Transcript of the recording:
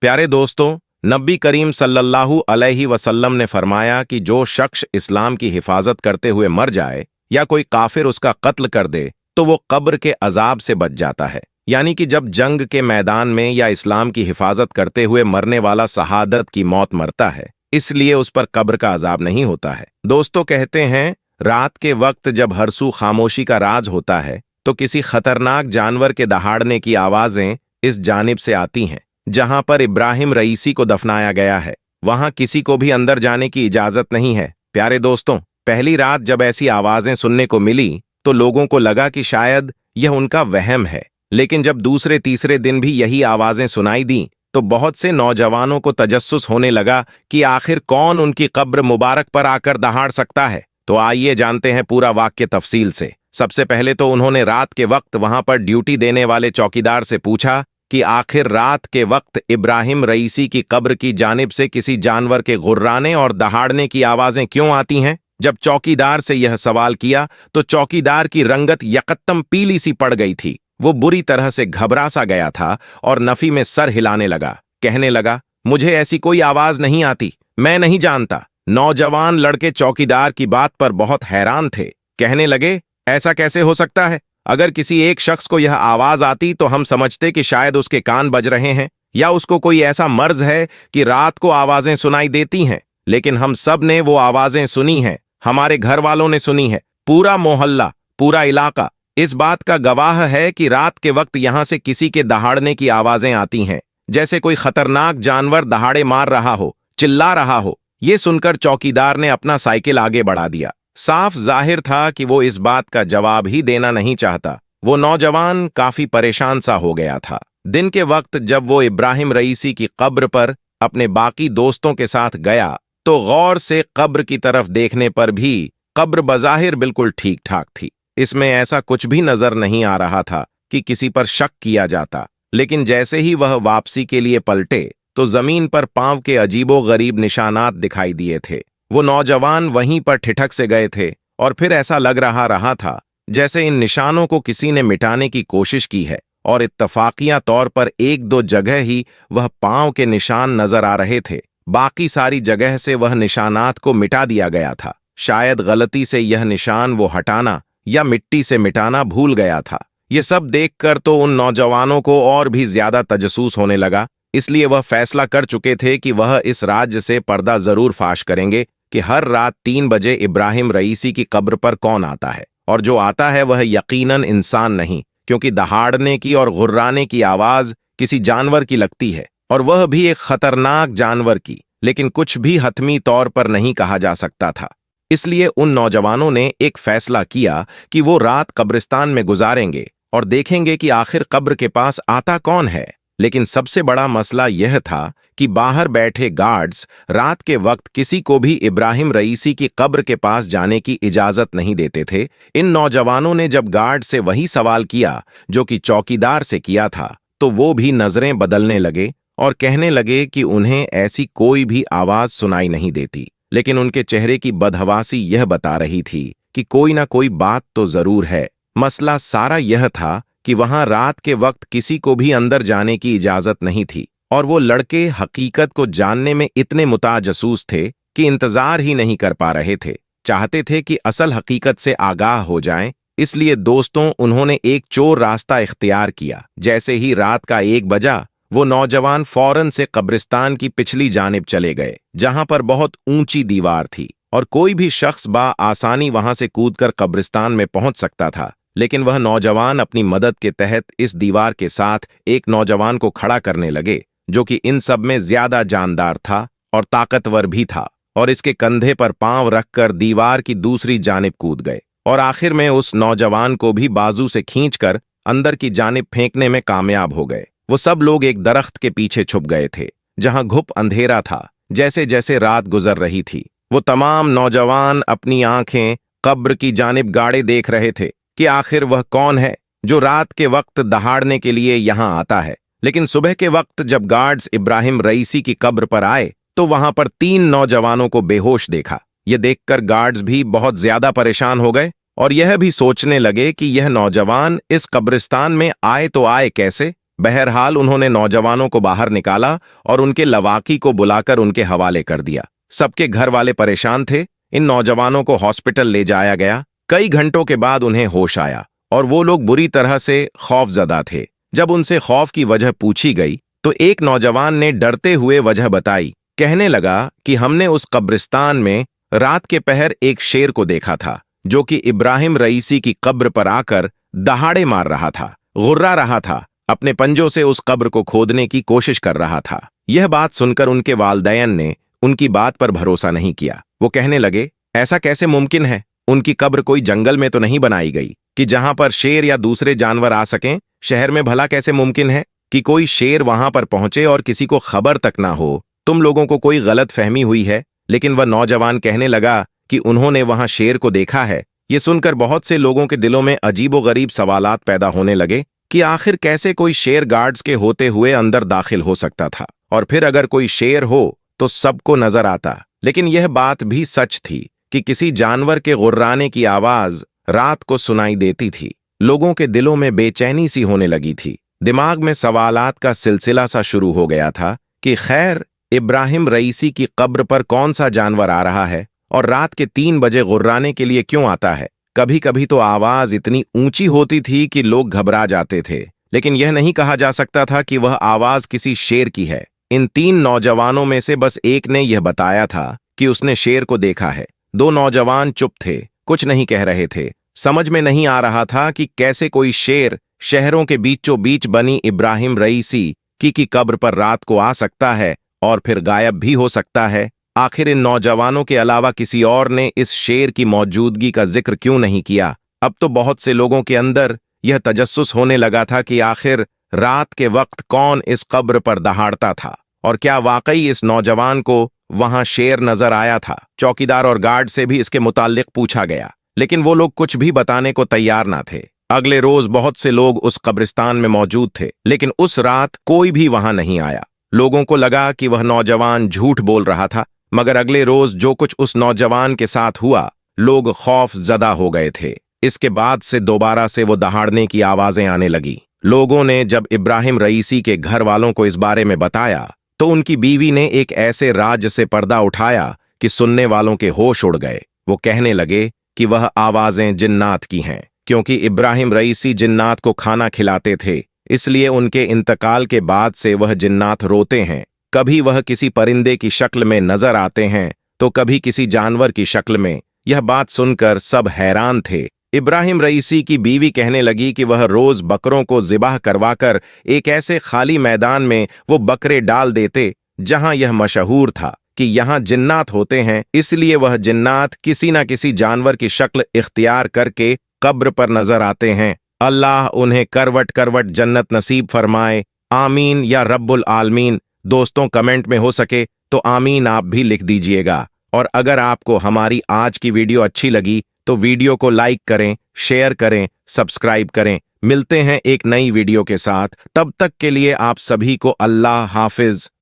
प्यारे दोस्तों, नबी करीम सल्लल्लाहु अलैहि वसल्लम ने फरमाया कि जो शख्स इस्लाम की हिफाजत करते हुए मर जाए या कोई काफिर उसका कत्ल कर दे तो वो कब्र के अजाब से बच जाता है। यानी कि जब जंग के मैदान में या इस्लाम की हिफाजत करते हुए मरने वाला शहादत की मौत मरता है, इसलिए उस पर कब्र का अजाब नहीं होता है। दोस्तों कहते हैं, रात के वक्त जब हर सू खामोशी का राज होता है तो किसी खतरनाक जानवर के दहाड़ने की आवाजें इस जानिब से आती हैं जहां पर इब्राहिम रईसी को दफनाया गया है। वहां किसी को भी अंदर जाने की इजाजत नहीं है। प्यारे दोस्तों, पहली रात जब ऐसी आवाजें सुनने को मिली तो लोगों को लगा कि शायद यह उनका वहम है, लेकिन जब दूसरे तीसरे दिन भी यही आवाजें सुनाई दी तो बहुत से नौजवानों को तजस्सुस होने लगा कि आखिर कौन उनकी कब्र मुबारक पर आकर दहाड़ सकता है। तो आइए जानते हैं पूरा वाक्य तफसील से। सबसे पहले तो उन्होंने रात के वक्त वहां पर ड्यूटी देने वाले चौकीदार से पूछा कि आखिर रात के वक्त इब्राहिम रईसी की कब्र की जानिब से किसी जानवर के गुर्राने और दहाड़ने की आवाजें क्यों आती हैं। जब चौकीदार से यह सवाल किया तो चौकीदार की रंगत यकत्तम पीली सी पड़ गई थी। वो बुरी तरह से घबरा सा गया था और नफी में सर हिलाने लगा। कहने लगा, मुझे ऐसी कोई आवाज नहीं आती, मैं नहीं जानता। नौजवान लड़के चौकीदार की बात पर बहुत हैरान थे। कहने लगे, ऐसा कैसे हो सकता है? अगर किसी एक शख्स को यह आवाज आती तो हम समझते कि शायद उसके कान बज रहे हैं या उसको कोई ऐसा मर्ज है कि रात को आवाजें सुनाई देती हैं। लेकिन हम सब ने वो आवाजें सुनी हैं, हमारे घर वालों ने सुनी है, पूरा मोहल्ला, पूरा इलाका इस बात का गवाह है कि रात के वक्त यहां से किसी के दहाड़ने की आवाजें आती हैं, जैसे कोई खतरनाक जानवर दहाड़े मार रहा हो, चिल्ला रहा हो। ये सुनकर चौकीदार ने अपना साइकिल आगे बढ़ा दिया। साफ जाहिर था कि वो इस बात का जवाब ही देना नहीं चाहता। वो नौजवान काफी परेशान सा हो गया था। दिन के वक्त जब वो इब्राहिम रईसी की कब्र पर अपने बाकी दोस्तों के साथ गया तो गौर से कब्र की तरफ देखने पर भी कब्र बज़ाहिर बिल्कुल ठीक ठाक थी। इसमें ऐसा कुछ भी नजर नहीं आ रहा था कि किसी पर शक किया जाता। लेकिन जैसे ही वह वापसी के लिए पलटे तो जमीन पर पांव के अजीबो गरीब निशानात दिखाई दिए थे। वो नौजवान वहीं पर ठिठक से गए थे और फिर ऐसा लग रहा था जैसे इन निशानों को किसी ने मिटाने की कोशिश की है और इत्तफाकिया तौर पर एक दो जगह ही वह पांव के निशान नजर आ रहे थे। बाकी सारी जगह से वह निशानात को मिटा दिया गया था। शायद गलती से यह निशान वो हटाना या मिट्टी से मिटाना भूल गया था। ये सब देखकर तो उन नौजवानों को और भी ज्यादा तजसूस होने लगा। इसलिए वह फैसला कर चुके थे कि वह इस राज्य से पर्दा जरूर फाश करेंगे कि हर रात 3 बजे इब्राहिम रईसी की कब्र पर कौन आता है, और जो आता है वह यकीनन इंसान नहीं, क्योंकि दहाड़ने की और गुर्राने की आवाज किसी जानवर की लगती है, और वह भी एक खतरनाक जानवर की। लेकिन कुछ भी हतमी तौर पर नहीं कहा जा सकता था। इसलिए उन नौजवानों ने एक फैसला किया कि वो रात कब्रिस्तान में गुजारेंगे और देखेंगे कि आखिर कब्र के पास आता कौन है। लेकिन सबसे बड़ा मसला यह था कि बाहर बैठे गार्ड्स रात के वक्त किसी को भी इब्राहिम रईसी की कब्र के पास जाने की इजाजत नहीं देते थे। इन नौजवानों ने जब गार्ड से वही सवाल किया जो कि चौकीदार से किया था तो वो भी नजरें बदलने लगे और कहने लगे कि उन्हें ऐसी कोई भी आवाज सुनाई नहीं देती। लेकिन उनके चेहरे की बदहवासी यह बता रही थी कि कोई ना कोई बात तो जरूर है। मसला सारा यह था कि वहां रात के वक्त किसी को भी अंदर जाने की इजाजत नहीं थी, और वो लड़के हकीकत को जानने में इतने मुताजसूस थे कि इंतजार ही नहीं कर पा रहे थे। चाहते थे कि असल हकीकत से आगाह हो जाएं। इसलिए दोस्तों, उन्होंने एक चोर रास्ता इख्तियार किया। जैसे ही रात का 1 बजा वो नौजवान फौरन से कब्रिस्तान की पिछली जानिब चले गए, जहां पर बहुत ऊंची दीवार थी और कोई भी शख्स आसानी वहां से कूदकर कब्रिस्तान में पहुंच सकता था। लेकिन वह नौजवान अपनी मदद के तहत इस दीवार के साथ एक नौजवान को खड़ा करने लगे जो कि इन सब में ज्यादा जानदार था और ताकतवर भी था, और इसके कंधे पर पांव रखकर दीवार की दूसरी जानिब कूद गए और आखिर में उस नौजवान को भी बाजू से खींचकर अंदर की जानिब फेंकने में कामयाब हो गए। वो सब लोग एक दरख्त के पीछे छुप गए थे जहां घुप अंधेरा था। जैसे जैसे रात गुजर रही थी वो तमाम नौजवान अपनी आंखें कब्र की जानिब गाड़े देख रहे थे कि आखिर वह कौन है जो रात के वक्त दहाड़ने के लिए यहां आता है। लेकिन सुबह के वक्त जब गार्ड्स इब्राहिम रईसी की कब्र पर आए तो वहां पर 3 नौजवानों को बेहोश देखा। यह देखकर गार्ड्स भी बहुत ज्यादा परेशान हो गए और यह भी सोचने लगे कि यह नौजवान इस कब्रिस्तान में आए तो आए कैसे। बहरहाल उन्होंने नौजवानों को बाहर निकाला और उनके लवाकी को बुलाकर उनके हवाले कर दिया। सबके घर वाले परेशान थे। इन नौजवानों को हॉस्पिटल ले जाया गया। कई घंटों के बाद उन्हें होश आया और वो लोग बुरी तरह से खौफजदा थे। जब उनसे खौफ की वजह पूछी गई तो एक नौजवान ने डरते हुए वजह बताई। कहने लगा कि हमने उस कब्रिस्तान में रात के पहर एक शेर को देखा था जो कि इब्राहिम रईसी की कब्र पर आकर दहाड़े मार रहा था, गुर्रा रहा था, अपने पंजों से उस कब्र को खोदने की कोशिश कर रहा था। यह बात सुनकर उनके वालदैन ने उनकी बात पर भरोसा नहीं किया। वो कहने लगे, ऐसा कैसे मुमकिन है? उनकी कब्र कोई जंगल में तो नहीं बनाई गई कि जहां पर शेर या दूसरे जानवर आ सकें। शहर में भला कैसे मुमकिन है कि कोई शेर वहां पर पहुंचे और किसी को खबर तक ना हो? तुम लोगों को कोई गलत फहमी हुई है। लेकिन वह नौजवान कहने लगा कि उन्होंने वहां शेर को देखा है। ये सुनकर बहुत से लोगों के दिलों में अजीबोगरीब सवालात पैदा होने लगे कि आखिर कैसे कोई शेर गार्ड्स के होते हुए अंदर दाखिल हो सकता था, और फिर अगर कोई शेर हो तो सबको नजर आता। लेकिन यह बात भी सच थी कि किसी जानवर के गुर्राने की आवाज रात को सुनाई देती थी। लोगों के दिलों में बेचैनी सी होने लगी थी। दिमाग में सवालात का सिलसिला सा शुरू हो गया था कि खैर इब्राहिम रईसी की कब्र पर कौन सा जानवर आ रहा है और रात के 3 बजे गुर्राने के लिए क्यों आता है? कभी कभी तो आवाज इतनी ऊंची होती थी कि लोग घबरा जाते थे, लेकिन यह नहीं कहा जा सकता था कि वह आवाज किसी शेर की है। इन 3 नौजवानों में से बस एक ने यह बताया था कि उसने शेर को देखा है। 2 नौजवान चुप थे, कुछ नहीं कह रहे थे। समझ में नहीं आ रहा था कि कैसे कोई शेर शहरों के बीचों बीच बनी इब्राहिम रईसी की कब्र पर रात को आ सकता है और फिर गायब भी हो सकता है। आखिर इन नौजवानों के अलावा किसी और ने इस शेर की मौजूदगी का जिक्र क्यों नहीं किया? अब तो बहुत से लोगों के अंदर यह तजस्सुस होने लगा था कि आखिर रात के वक्त कौन इस कब्र पर दहाड़ता था और क्या वाकई इस नौजवान को वहां शेर नजर आया था। चौकीदार और गार्ड से भी इसके मुताल्लिक पूछा गया, लेकिन वो लोग कुछ भी बताने को तैयार ना थे। अगले रोज बहुत से लोग उस कब्रिस्तान में मौजूद थे, लेकिन उस रात कोई भी वहां नहीं आया। लोगों को लगा कि वह नौजवान झूठ बोल रहा था, मगर अगले रोज जो कुछ उस नौजवान के साथ हुआ, लोग खौफ ज़दा हो गए थे। इसके बाद से दोबारा से वो दहाड़ने की आवाजें आने लगी। लोगों ने जब इब्राहिम रईसी के घर वालों को इस बारे में बताया तो उनकी बीवी ने एक ऐसे राज से पर्दा उठाया कि सुनने वालों के होश उड़ गए। वो कहने लगे कि वह आवाजें जिन्नात की हैं, क्योंकि इब्राहिम रईसी जिन्नात को खाना खिलाते थे, इसलिए उनके इंतकाल के बाद से वह जिन्नात रोते हैं। कभी वह किसी परिंदे की शक्ल में नजर आते हैं तो कभी किसी जानवर की शक्ल में। यह बात सुनकर सब हैरान थे। इब्राहिम रईसी की बीवी कहने लगी कि वह रोज बकरों को ज़िबाह करवाकर एक ऐसे खाली मैदान में वो बकरे डाल देते जहां यह मशहूर था कि यहां जिन्नात होते हैं, इसलिए वह जिन्नात किसी न किसी जानवर की शक्ल इख्तियार करके कब्र पर नजर आते हैं। अल्लाह उन्हें करवट करवट जन्नत नसीब फरमाए। आमीन या रब्बुल आलमीन। दोस्तों, कमेंट में हो सके तो आमीन आप भी लिख दीजिएगा। और अगर आपको हमारी आज की वीडियो अच्छी लगी तो वीडियो को लाइक करें, शेयर करें, सब्सक्राइब करें। मिलते हैं एक नई वीडियो के साथ। तब तक के लिए आप सभी को अल्लाह हाफिज।